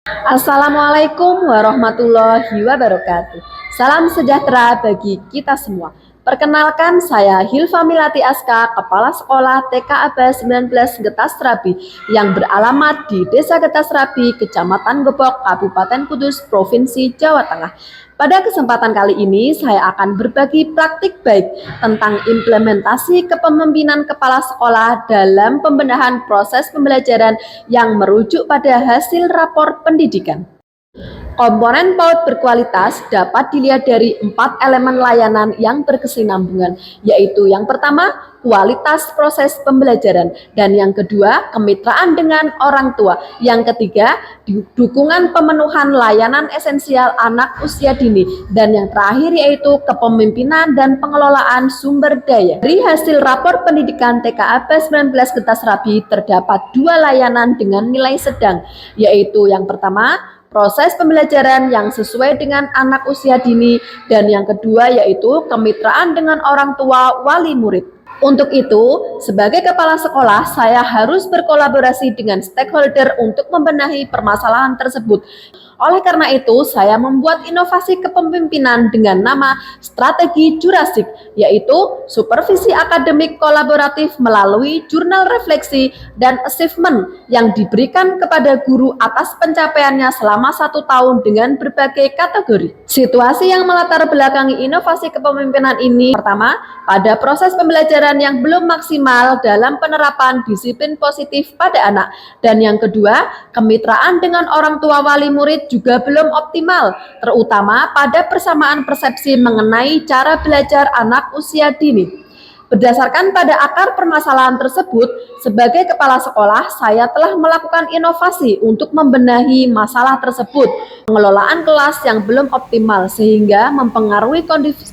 Assalamualaikum warahmatullahi wabarakatuh. Salam sejahtera bagi kita semua. Perkenalkan, saya Hilfa Milati Aska, Kepala Sekolah TK Aba 19 Getas Rabi yang beralamat di Desa Getas Rabi, Kecamatan Gebok, Kabupaten Kudus, Provinsi Jawa Tengah. Pada kesempatan kali ini, saya akan berbagi praktik baik tentang implementasi kepemimpinan kepala sekolah dalam pembenahan proses pembelajaran yang merujuk pada hasil rapor pendidikan. Komponen PAUD berkualitas dapat dilihat dari 4 elemen layanan yang berkesinambungan, yaitu yang pertama, kualitas proses pembelajaran, dan yang kedua, kemitraan dengan orang tua, yang ketiga, dukungan pemenuhan layanan esensial anak usia dini, dan yang terakhir yaitu kepemimpinan dan pengelolaan sumber daya. Dari hasil rapor pendidikan TK Aba 19 Getas Rabi terdapat 2 layanan dengan nilai sedang, yaitu yang pertama, proses pembelajaran yang sesuai dengan anak usia dini, dan yang kedua yaitu kemitraan dengan orang tua wali murid. Untuk itu, sebagai kepala sekolah, saya harus berkolaborasi dengan stakeholder untuk membenahi permasalahan tersebut. Oleh karena itu, saya membuat inovasi kepemimpinan dengan nama Strategi Jurasik, yaitu supervisi akademik kolaboratif melalui jurnal refleksi dan achievement yang diberikan kepada guru atas pencapaiannya selama 1 tahun dengan berbagai kategori. Situasi yang melatar belakangi inovasi kepemimpinan ini, pertama, pada proses pembelajaran yang belum maksimal dalam penerapan disiplin positif pada anak, dan yang kedua, kemitraan dengan orang tua wali murid juga belum optimal, terutama pada persamaan persepsi mengenai cara belajar anak usia dini. Berdasarkan pada akar permasalahan tersebut, sebagai kepala sekolah, saya telah melakukan inovasi untuk membenahi masalah tersebut. Pengelolaan kelas yang belum optimal sehingga mempengaruhi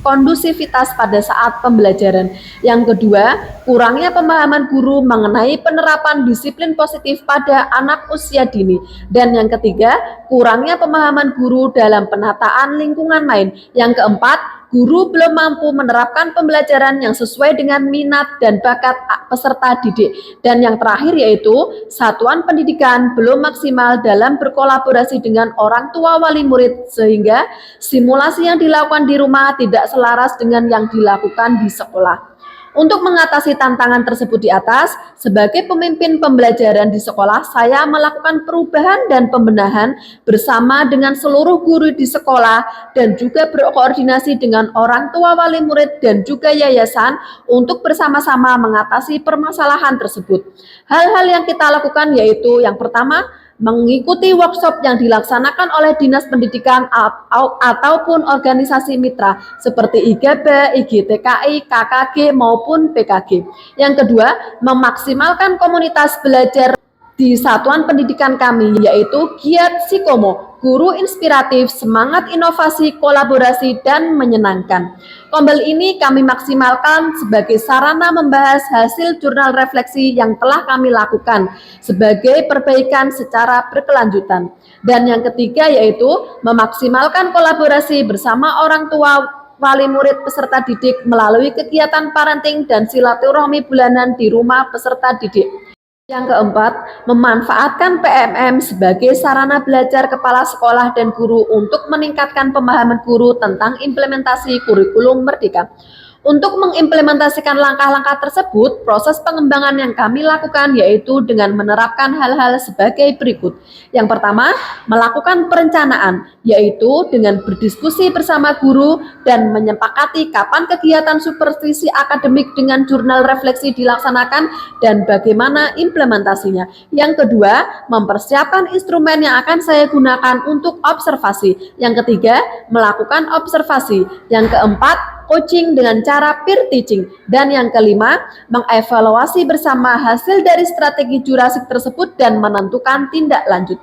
kondusivitas pada saat pembelajaran. Yang kedua, kurangnya pemahaman guru mengenai penerapan disiplin positif pada anak usia dini. Dan yang ketiga, kurangnya pemahaman guru dalam penataan lingkungan main. Yang keempat, guru belum mampu menerapkan pembelajaran yang sesuai dengan minat dan bakat peserta didik. Dan yang terakhir yaitu satuan pendidikan belum maksimal dalam berkolaborasi dengan orang tua wali murid, sehingga simulasi yang dilakukan di rumah tidak selaras dengan yang dilakukan di sekolah. Untuk mengatasi tantangan tersebut di atas, sebagai pemimpin pembelajaran di sekolah, saya melakukan perubahan dan pembenahan bersama dengan seluruh guru di sekolah dan juga berkoordinasi dengan orang tua wali murid dan juga yayasan untuk bersama-sama mengatasi permasalahan tersebut. Hal-hal yang kita lakukan yaitu yang pertama, mengikuti workshop yang dilaksanakan oleh Dinas Pendidikan ataupun organisasi mitra seperti IGB, IGTKI, KKG maupun PKG. Yang kedua, memaksimalkan komunitas belajar di satuan pendidikan kami, yaitu Giat Sikomo, guru inspiratif, semangat inovasi, kolaborasi, dan menyenangkan. Kombel ini kami maksimalkan sebagai sarana membahas hasil jurnal refleksi yang telah kami lakukan sebagai perbaikan secara berkelanjutan. Dan yang ketiga yaitu memaksimalkan kolaborasi bersama orang tua wali murid peserta didik melalui kegiatan parenting dan silaturahmi bulanan di rumah peserta didik. Yang keempat, memanfaatkan PMM sebagai sarana belajar kepala sekolah dan guru untuk meningkatkan pemahaman guru tentang implementasi kurikulum Merdeka. Untuk mengimplementasikan langkah-langkah tersebut, proses pengembangan yang kami lakukan yaitu dengan menerapkan hal-hal sebagai berikut. Yang pertama, melakukan perencanaan, yaitu dengan berdiskusi bersama guru dan menyepakati kapan kegiatan supervisi akademik dengan jurnal refleksi dilaksanakan dan bagaimana implementasinya. Yang kedua, mempersiapkan instrumen yang akan saya gunakan untuk observasi. Yang ketiga, melakukan observasi. Yang keempat, coaching dengan cara peer teaching. Dan yang kelima, mengevaluasi bersama hasil dari strategi Jurasik tersebut dan menentukan tindak lanjut.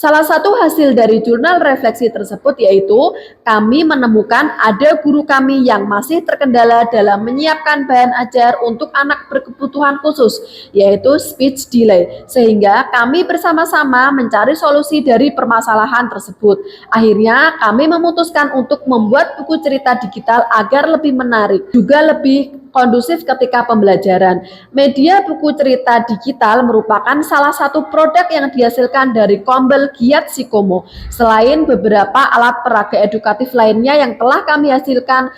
Salah satu hasil dari jurnal refleksi tersebut yaitu kami menemukan ada guru kami yang masih terkendala dalam menyiapkan bahan ajar untuk anak berkebutuhan khusus, yaitu speech delay, sehingga kami bersama-sama mencari solusi dari permasalahan tersebut. Akhirnya kami memutuskan untuk membuat buku cerita digital agar lebih menarik, juga lebih kondusif ketika pembelajaran. Media buku cerita digital merupakan salah satu produk yang dihasilkan dari Kombel Giat Sikomo. Selain beberapa alat peraga edukatif lainnya yang telah kami hasilkan,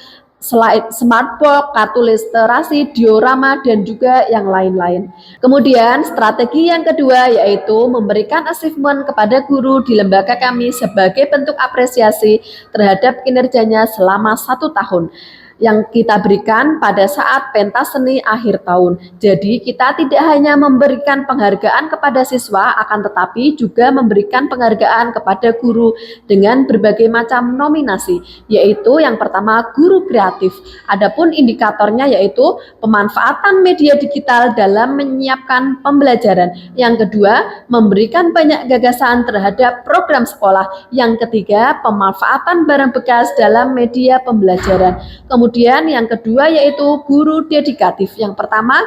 selain smartbox, kartu literasi, diorama, dan juga yang lain-lain. Kemudian strategi yang kedua yaitu memberikan achievement kepada guru di lembaga kami sebagai bentuk apresiasi terhadap kinerjanya selama 1 tahun yang kita berikan pada saat pentas seni akhir tahun. Jadi kita tidak hanya memberikan penghargaan kepada siswa, akan tetapi juga memberikan penghargaan kepada guru dengan berbagai macam nominasi, yaitu yang pertama guru kreatif. Adapun indikatornya yaitu pemanfaatan media digital dalam menyiapkan pembelajaran. Yang kedua, memberikan banyak gagasan terhadap program sekolah. Yang ketiga, pemanfaatan barang bekas dalam media pembelajaran. Kemudian yang kedua yaitu guru dedikatif. Yang pertama,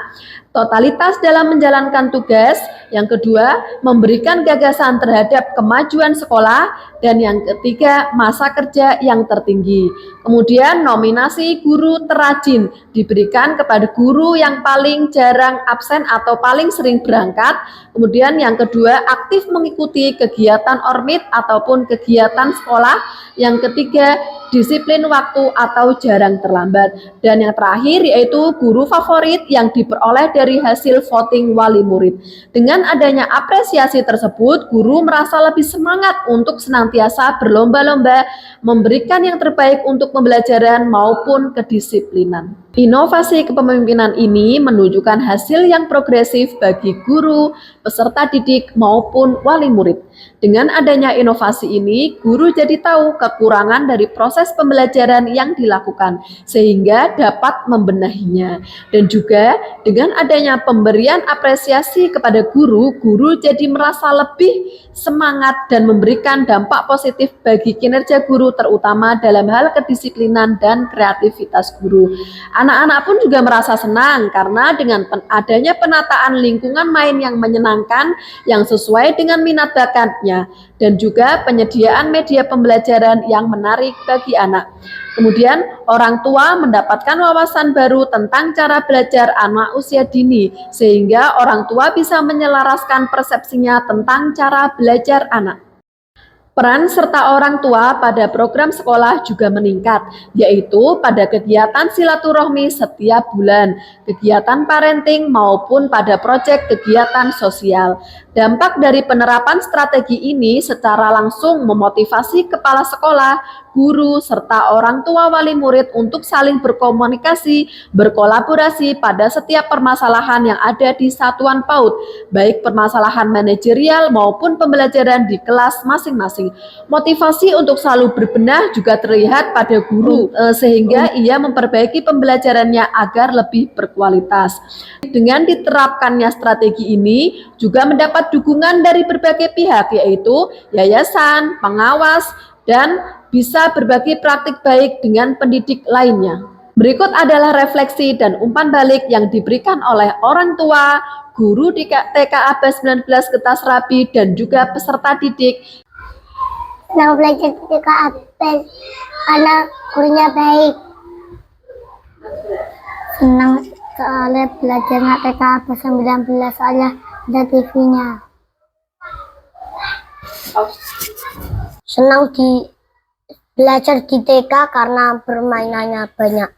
totalitas dalam menjalankan tugas. Yang kedua, memberikan gagasan terhadap kemajuan sekolah. Dan yang ketiga, masa kerja yang tertinggi. Kemudian nominasi guru terrajin diberikan kepada guru yang paling jarang absen atau paling sering berangkat. Kemudian yang kedua, aktif mengikuti kegiatan ormit ataupun kegiatan sekolah. Yang ketiga, disiplin waktu atau jarang terlambat. Dan yang terakhir yaitu guru favorit yang diperoleh dari hasil voting wali murid. Dengan adanya apresiasi tersebut, guru merasa lebih semangat untuk senantiasa berlomba-lomba memberikan yang terbaik untuk pembelajaran maupun kedisiplinan. Inovasi kepemimpinan ini menunjukkan hasil yang progresif bagi guru, peserta didik maupun wali murid. Dengan adanya inovasi ini, guru jadi tahu kekurangan dari proses pembelajaran yang dilakukan sehingga dapat membenahinya. Dan juga dengan adanya pemberian apresiasi kepada guru, guru jadi merasa lebih semangat dan memberikan dampak positif bagi kinerja guru terutama dalam hal kedisiplinan dan kreativitas guru. Anak-anak pun juga merasa senang karena dengan adanya penataan lingkungan main yang menyenangkan yang sesuai dengan minat bakatnya dan juga penyediaan media pembelajaran yang menarik bagi anak. Kemudian orang tua mendapatkan wawasan baru tentang cara belajar anak usia dini sehingga orang tua bisa menyelaraskan persepsinya tentang cara belajar anak. Peran serta orang tua pada program sekolah juga meningkat, yaitu pada kegiatan silaturahmi setiap bulan, kegiatan parenting maupun pada proyek kegiatan sosial. Dampak dari penerapan strategi ini secara langsung memotivasi kepala sekolah, guru, serta orang tua wali murid untuk saling berkomunikasi, berkolaborasi pada setiap permasalahan yang ada di satuan PAUD, baik permasalahan manajerial maupun pembelajaran di kelas masing-masing. Motivasi untuk selalu berbenah juga terlihat pada guru, sehingga ia memperbaiki pembelajarannya agar lebih berkualitas. Dengan diterapkannya strategi ini, juga mendapat dukungan dari berbagai pihak, yaitu yayasan, pengawas, dan bisa berbagi praktik baik dengan pendidik lainnya. Berikut adalah refleksi dan umpan balik yang diberikan oleh orang tua, guru di TKAB 19 Getas Rabi, dan juga peserta didik. Senang belajar di TKAB karena gurunya baik. Senang soalnya belajarnya TKAB 19 soalnya ada TV-nya. Senang belajar di TK karena permainannya banyak.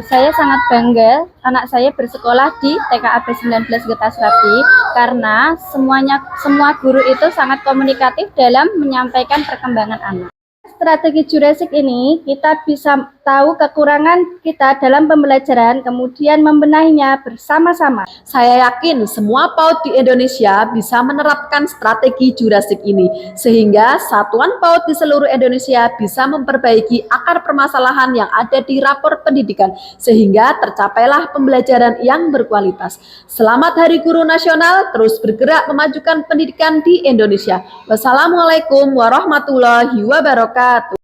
Saya sangat bangga anak saya bersekolah di TKAB 19 Getas Rabi karena semua guru itu sangat komunikatif dalam menyampaikan perkembangan anak. Strategi Jurassic ini kita bisa tahu kekurangan kita dalam pembelajaran, kemudian membenahinya bersama-sama. Saya yakin semua PAUD di Indonesia bisa menerapkan strategi Jurassic ini, sehingga satuan PAUD di seluruh Indonesia bisa memperbaiki akar permasalahan yang ada di rapor pendidikan, sehingga tercapailah pembelajaran yang berkualitas. Selamat Hari Guru Nasional, terus bergerak memajukan pendidikan di Indonesia. Wassalamualaikum warahmatullahi wabarakatuh.